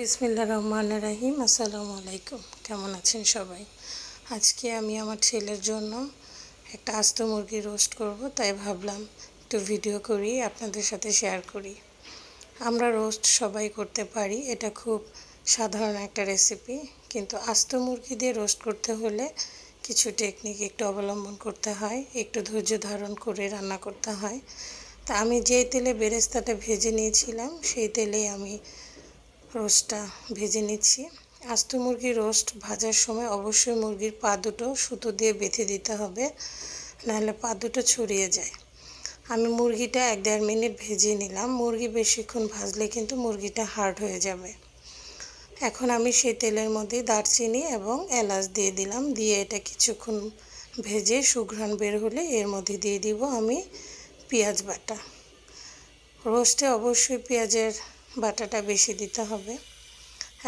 বিসমিল্লাহির রহমানির রহিম। আসসালামু আলাইকুম। কেমন আছেন সবাই? আজকে আমি আমার ছেলের জন্য একটা আস্ত মুরগি রোস্ট করব, তাই ভাবলাম একটু ভিডিও করি, আপনাদের সাথে শেয়ার করি। আমরা রোস্ট সবাই করতে পারি, এটা খুব সাধারণ একটা রেসিপি, কিন্তু আস্ত মুরগি দিয়ে রোস্ট করতে হলে কিছু টেকনিক একটু অবলম্বন করতে হয়, একটু ধৈর্য ধারণ করে রান্না করতে হয়। তা আমি যেই তেলে বেরেস্তাটা ভেজে নিয়েছিলাম সেই তেলেই আমি রোস্টটা ভেজে নিচ্ছি। আস্ত মুরগির রোস্ট ভাজার সময় অবশ্যই মুরগির পা দুটো সুতো দিয়ে বেঁধে দিতে হবে, নাহলে পা দুটো ছড়িয়ে যায়। আমি মুরগিটা 1-1.5 মিনিট ভেজে নিলাম। মুরগি বেশিক্ষণ ভাজলে কিন্তু মুরগিটা হার্ড হয়ে যাবে। এখন আমি সেই তেলের মধ্যে দারচিনি এবং এলাচ দিয়ে দিলাম, দিয়ে এটা কিছুক্ষণ ভেজে সুঘ্রাণ বের হলে এর মধ্যে দিয়ে দিব আমি পেঁয়াজ বাটা। রোস্টে অবশ্যই পেঁয়াজের বাটাটা বেশি দিতে হবে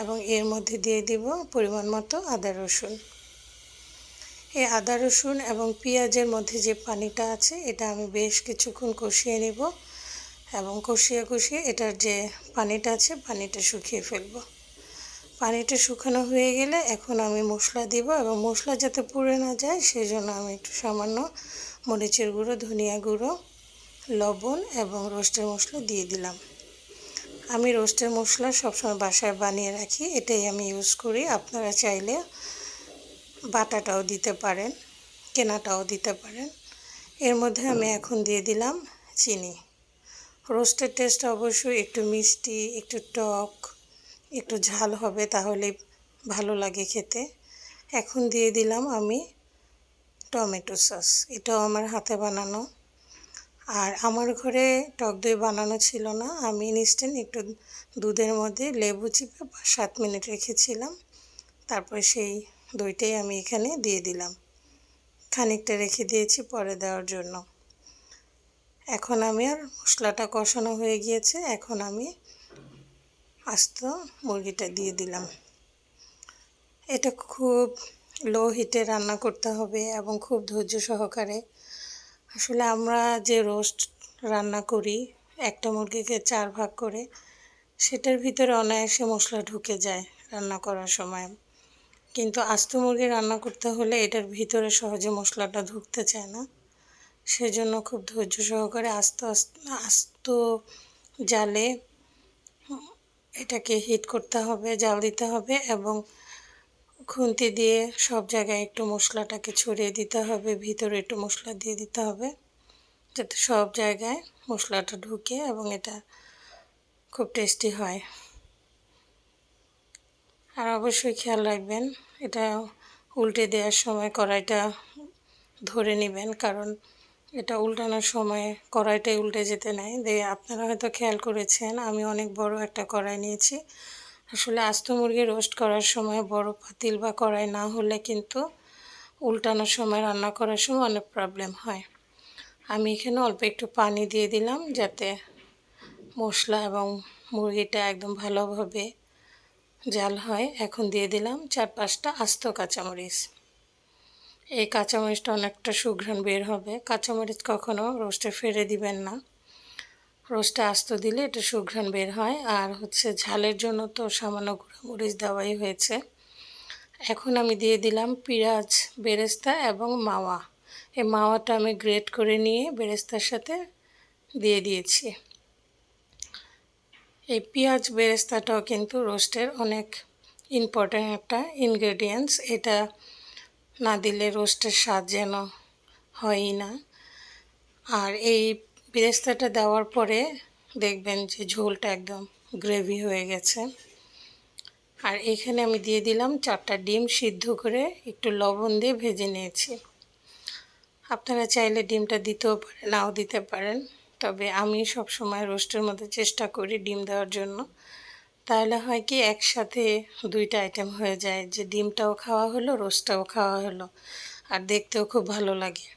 এবং এর মধ্যে দিয়ে দিব পরিমাণ মতো আদা রসুন। এই আদা রসুন এবং পেঁয়াজের মধ্যে যে পানিটা আছে এটা আমি বেশ কিছুক্ষণ কষিয়ে নেব এবং কষিয়ে এটার যে পানিটা আছে পানিটা শুকিয়ে ফেলব। পানিটা শুকানো হয়ে গেলে এখন আমি মশলা দিব এবং মশলা যাতে পুড়ে না যায় সেই জন্য আমি একটু সামান্য মরিচের গুঁড়ো, ধনিয়া গুঁড়ো, লবণ এবং রোস্টের মশলা দিয়ে দিলাম। আমি রোস্টের মশলা সবসময় বাসায় বানিয়ে রাখি, এটাই আমি ইউজ করি। আপনারা চাইলে বাটাটাও দিতে পারেন, কেনাটাও দিতে পারেন। এর মধ্যে আমি এখন দিয়ে দিলাম চিনি। রোস্টের টেস্ট অবশ্যই একটু মিষ্টি, একটু টক, একটু ঝাল হবে, তাহলে ভালো লাগে খেতে। এখন দিয়ে দিলাম আমি টমেটো সস, এটাও আমার হাতে বানানো। আর আমার ঘরে টক দই বানানো ছিল না, আমি ইনস্ট্যান্ট একটু দুধের মধ্যে লেবু চিপে 7 মিনিট রেখেছিলাম, তারপর সেই দইটাই আমি এখানে দিয়ে দিলাম। খানিকটা রেখে দিয়েছি পরে দেওয়ার জন্য। এখন আমি আর মশলাটা কষানো হয়ে গিয়েছে, এখন আমি আস্ত মুরগিটা দিয়ে দিলাম। এটা খুব লো হিটে রান্না করতে হবে এবং খুব ধৈর্য সহকারে। আসলে আমরা যে রোস্ট রান্না করি একটা মুরগিকে 4 ভাগ করে, সেটার ভিতরে অনায়াসে মশলা ঢুকে যায় রান্না করার সময়, কিন্তু আস্ত মুরগি রান্না করতে হলে এটার ভিতরে সহজে মশলাটা ঢুকতে চায় না। সেজন্য খুব ধৈর্য সহকারে আস্ত জালে এটাকে হিট করতে হবে, জাল দিতে হবে এবং খুন্তি দিয়ে সব জায়গায় একটু মশলাটাকে ছড়িয়ে দিতে হবে, ভিতরে একটু মশলা দিয়ে দিতে হবে যাতে সব জায়গায় মশলাটা ঢুকে এবং এটা খুব টেস্টি হয়। আর অবশ্যই খেয়াল রাখবেন এটা উল্টে দেওয়ার সময় কড়াইটা ধরে নেবেন, কারণ এটা উল্টানোর সময় কড়াইটাই উল্টে যেতে নেয়। আপনারা হয়তো খেয়াল করেছেন আমি অনেক বড় একটা কড়াই নিয়েছি। আসলে আস্ত মুরগি রোস্ট করার সময় বড় পাতিল বা কড়াই না হলে কিন্তু উল্টানোর সময়, রান্না করার সময় অনেক প্রবলেম হয়। আমি এখানে অল্প একটু পানি দিয়ে দিলাম যাতে মশলা এবং মুরগিটা একদম ভালোভাবে জাল হয়। এখন দিয়ে দিলাম 4-5টা আস্ত কাঁচামরিচ। এই কাঁচামরিচটা অনেকটা সুঘ্রাণ বের হবে। কাঁচামরিচ কখনো রোস্টে ফেলে দিবেন না, রোস্টে আস্ত দিলে এটা সুঘ্রাণ বের হয়। আর ঝালের জন্য তো সামান্য গুঁড়ামরিচ দেওয়াই হয়েছে। এখন আমি দিয়ে দিলাম পেঁয়াজ বেরেস্তা এবং মাওয়া। এই মাওয়াটা আমি গ্রেট করে নিয়ে বেরেস্তার সাথে দিয়ে দিয়েছি। এই পেঁয়াজ বেরেস্তাটাও কিন্তু রোস্টের অনেক ইম্পর্ট্যান্ট একটা ইনগ্রেডিয়েন্টস, এটা না দিলে রোস্টের স্বাদ যেন হয়ই না। আর এই বেরেস্তাটা দেওয়ার পরে দেখবেন যে ঝোলটা একদম গ্রেভি হয়ে গেছে। আর এখানে আমি দিয়ে দিলাম 4টা ডিম সিদ্ধ করে একটু লবণ দিয়ে ভেজে নিয়েছি। আপনারা চাইলে ডিমটা দিতেও পারেন, নাও দিতে পারেন, তবে আমি সব সময় রোস্টের মধ্যে চেষ্টা করি ডিম দেওয়ার জন্য। তাহলে হয় কি একসাথে 2টা আইটেম হয়ে যায়, যে ডিমটাও খাওয়া হলো, রোস্টটাও খাওয়া হলো, আর দেখতেও খুব ভালো লাগে।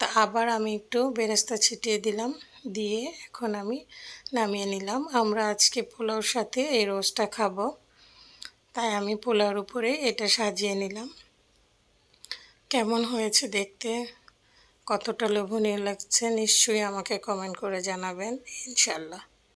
তা আবার আমি একটু বেরেস্তা ছিটিয়ে দিলাম, দিয়ে এখন আমি নামিয়ে নিলাম। আমরা আজকে পোলাওর সাথে এই রোস্টটা খাবো, তাই আমি পোলাওর উপরে এটা সাজিয়ে নিলাম। কেমন হয়েছে দেখতে, কতটা লোভনীয় লাগছে নিশ্চয়ই আমাকে কমেন্ট করে জানাবেন ইনশাল্লাহ।